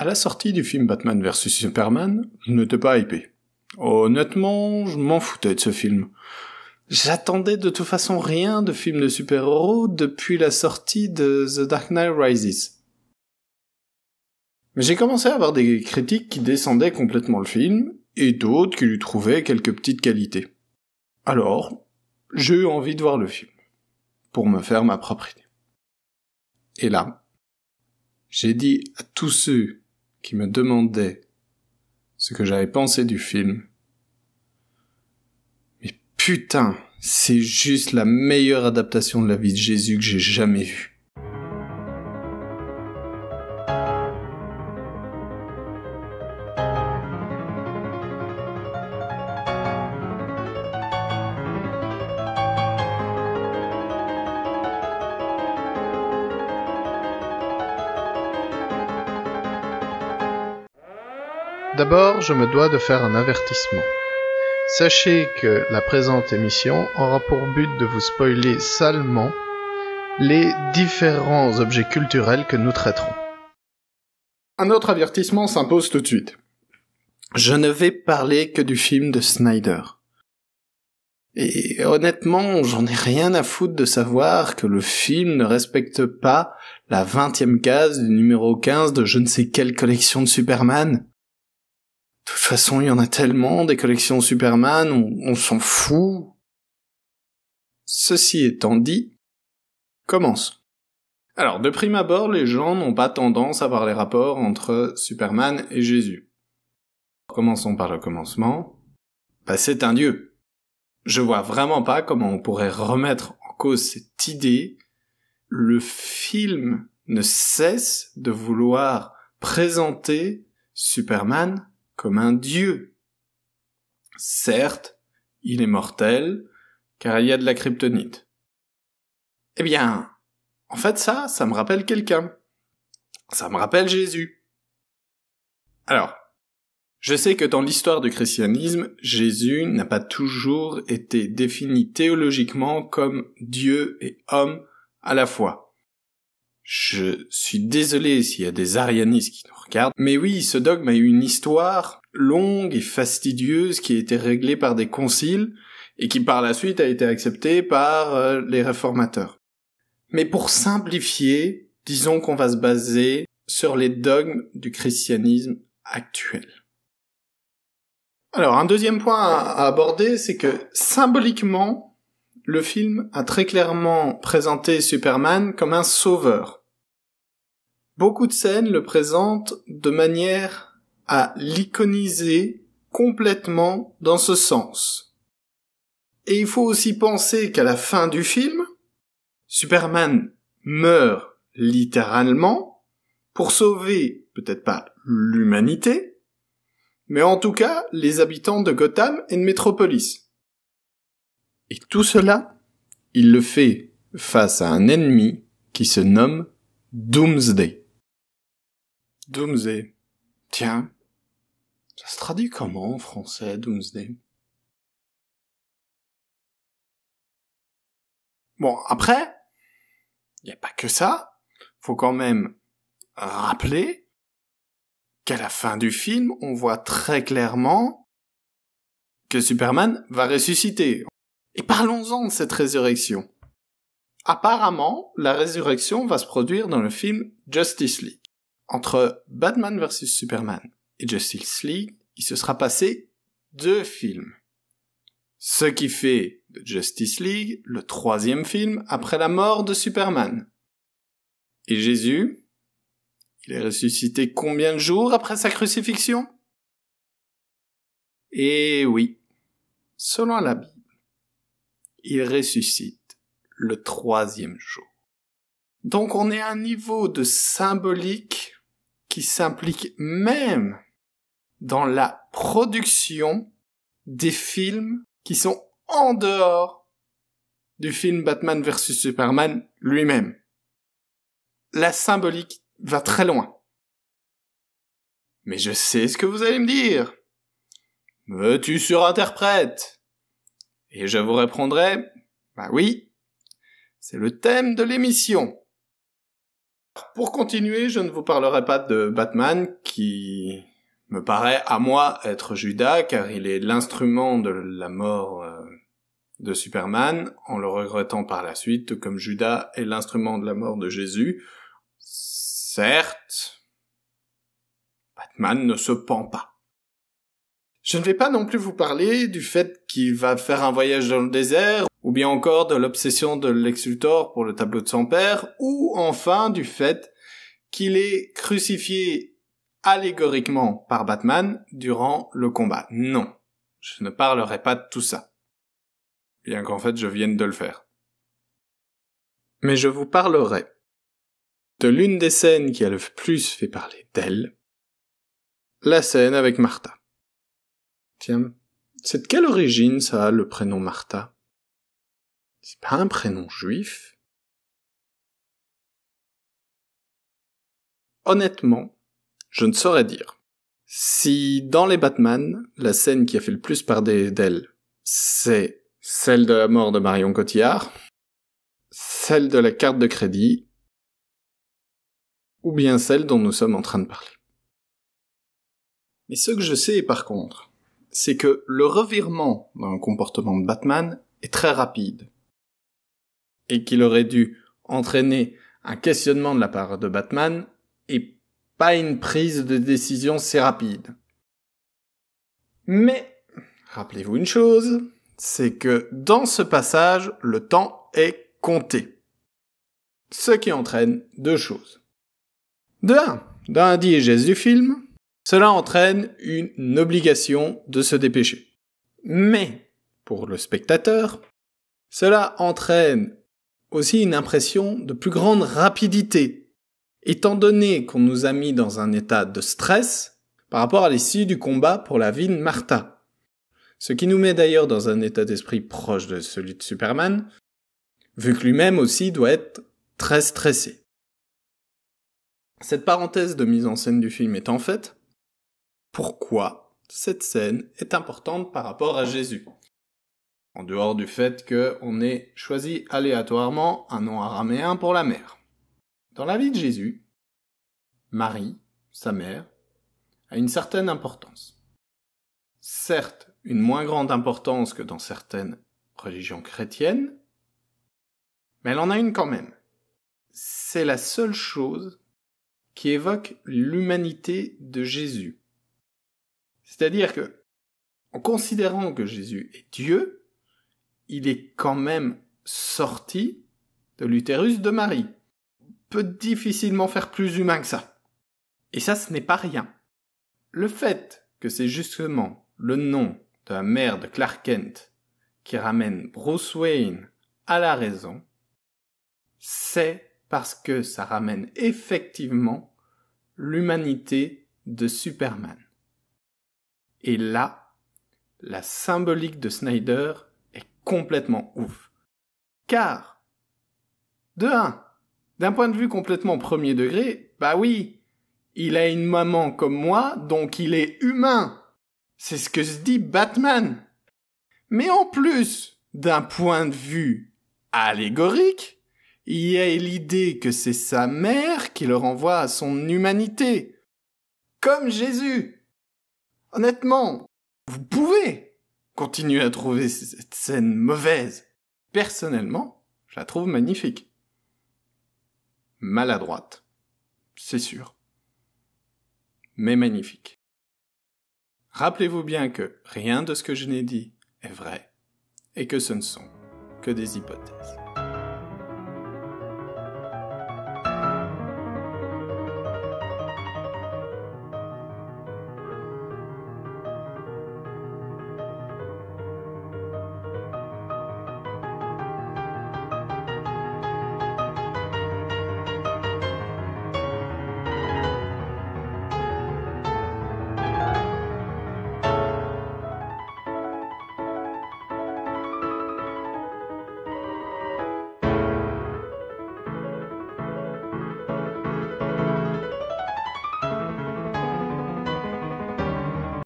À la sortie du film Batman vs Superman, je n'étais pas hypé. Honnêtement, je m'en foutais de ce film. J'attendais de toute façon rien de film de super-héros depuis la sortie de The Dark Knight Rises. Mais j'ai commencé à avoir des critiques qui descendaient complètement le film, et d'autres qui lui trouvaient quelques petites qualités. Alors, j'ai eu envie de voir le film, pour me faire ma propre idée. Et là, j'ai dit à tous ceux qui me demandaient ce que j'avais pensé du film, mais putain, c'est juste la meilleure adaptation de la vie de Jésus que j'ai jamais vue. D'abord, je me dois de faire un avertissement. Sachez que la présente émission aura pour but de vous spoiler salement les différents objets culturels que nous traiterons. Un autre avertissement s'impose tout de suite. Je ne vais parler que du film de Snyder. Et honnêtement, j'en ai rien à foutre de savoir que le film ne respecte pas la 20e case du numéro 15 de je ne sais quelle collection de Superman. De toute façon, il y en a tellement, des collections Superman, on s'en fout. Ceci étant dit, commençons. Alors, de prime abord, les gens n'ont pas tendance à voir les rapports entre Superman et Jésus. Commençons par le commencement. C'est un dieu. Je vois vraiment pas comment on pourrait remettre en cause cette idée. Le film ne cesse de vouloir présenter Superman comme un dieu. Certes, il est mortel, car il y a de la kryptonite. Eh bien, en fait ça me rappelle quelqu'un. Ça me rappelle Jésus. Alors, je sais que dans l'histoire du christianisme, Jésus n'a pas toujours été défini théologiquement comme Dieu et homme à la fois. Je suis désolé s'il y a des arianistes qui nous regardent, mais oui, ce dogme a eu une histoire longue et fastidieuse qui a été réglée par des conciles et qui par la suite a été acceptée par les réformateurs. Mais pour simplifier, disons qu'on va se baser sur les dogmes du christianisme actuel. Alors, un deuxième point à aborder, c'est que symboliquement, le film a très clairement présenté Superman comme un sauveur. Beaucoup de scènes le présentent de manière à l'iconiser complètement dans ce sens. Et il faut aussi penser qu'à la fin du film, Superman meurt littéralement pour sauver, peut-être pas l'humanité, mais en tout cas les habitants de Gotham et de Metropolis. Et tout cela, il le fait face à un ennemi qui se nomme Doomsday. Doomsday. Tiens, ça se traduit comment en français, Doomsday? Bon, après, il n'y a pas que ça. Faut quand même rappeler qu'à la fin du film, on voit très clairement que Superman va ressusciter. Et parlons-en de cette résurrection. Apparemment, la résurrection va se produire dans le film Justice League. Entre Batman vs Superman et Justice League, il se sera passé 2 films. Ce qui fait de Justice League le 3e film après la mort de Superman. Et Jésus, il est ressuscité combien de jours après sa crucifixion? Et oui, selon la Bible, il ressuscite le 3e jour. Donc on est à un niveau de symbolique qui s'implique même dans la production des films qui sont en dehors du film Batman vs Superman lui-même. La symbolique va très loin. Mais je sais ce que vous allez me dire. Me tu surinterprètes? Et je vous répondrai, bah oui, c'est le thème de l'émission. Pour continuer, je ne vous parlerai pas de Batman, qui me paraît à moi être Judas, car il est l'instrument de la mort de Superman, en le regrettant par la suite, comme Judas est l'instrument de la mort de Jésus. Certes, Batman ne se pend pas. Je ne vais pas non plus vous parler du fait qu'il va faire un voyage dans le désert, ou bien encore de l'obsession de Lex Luthor pour le tableau de son père, ou enfin du fait qu'il est crucifié allégoriquement par Batman durant le combat. Non, je ne parlerai pas de tout ça, bien qu'en fait je vienne de le faire. Mais je vous parlerai de l'une des scènes qui a le plus fait parler d'elle, la scène avec Martha. Tiens, c'est de quelle origine ça a le prénom Martha? C'est pas un prénom juif? Honnêtement, je ne saurais dire. Si dans les Batman, la scène qui a fait le plus parler d'elle, c'est celle de la mort de Marion Cotillard, celle de la carte de crédit, ou bien celle dont nous sommes en train de parler. Mais ce que je sais par contre, c'est que le revirement dans le comportement de Batman est très rapide, et qu'il aurait dû entraîner un questionnement de la part de Batman, et pas une prise de décision si rapide. Mais, rappelez-vous une chose, c'est que dans ce passage, le temps est compté. Ce qui entraîne deux choses. De un, dans la diégèse du film, cela entraîne une obligation de se dépêcher. Mais, pour le spectateur, cela entraîne aussi une impression de plus grande rapidité, étant donné qu'on nous a mis dans un état de stress par rapport à l'issue du combat pour la vie de Martha. Ce qui nous met d'ailleurs dans un état d'esprit proche de celui de Superman, vu que lui-même aussi doit être très stressé. Cette parenthèse de mise en scène du film étant faite, pourquoi cette scène est importante par rapport à Jésus? En dehors du fait qu'on ait choisi aléatoirement un nom araméen pour la mère. Dans la vie de Jésus, Marie, sa mère, a une certaine importance. Certes, une moins grande importance que dans certaines religions chrétiennes, mais elle en a une quand même. C'est la seule chose qui évoque l'humanité de Jésus. C'est-à-dire que, en considérant que Jésus est Dieu, il est quand même sorti de l'utérus de Marie. On peut difficilement faire plus humain que ça. Et ça, ce n'est pas rien. Le fait que c'est justement le nom de la mère de Clark Kent qui ramène Bruce Wayne à la raison, c'est parce que ça ramène effectivement l'humanité de Superman. Et là, la symbolique de Snyder est complètement ouf. Car, de un, d'un point de vue complètement premier degré, bah oui, il a une maman comme moi, donc il est humain. C'est ce que se dit Batman. Mais en plus, d'un point de vue allégorique, il y a l'idée que c'est sa mère qui le renvoie à son humanité. Comme Jésus. Honnêtement, vous pouvez continuer à trouver cette scène mauvaise. Personnellement, je la trouve magnifique. Maladroite, c'est sûr. Mais magnifique. Rappelez-vous bien que rien de ce que je n'ai dit est vrai, et que ce ne sont que des hypothèses.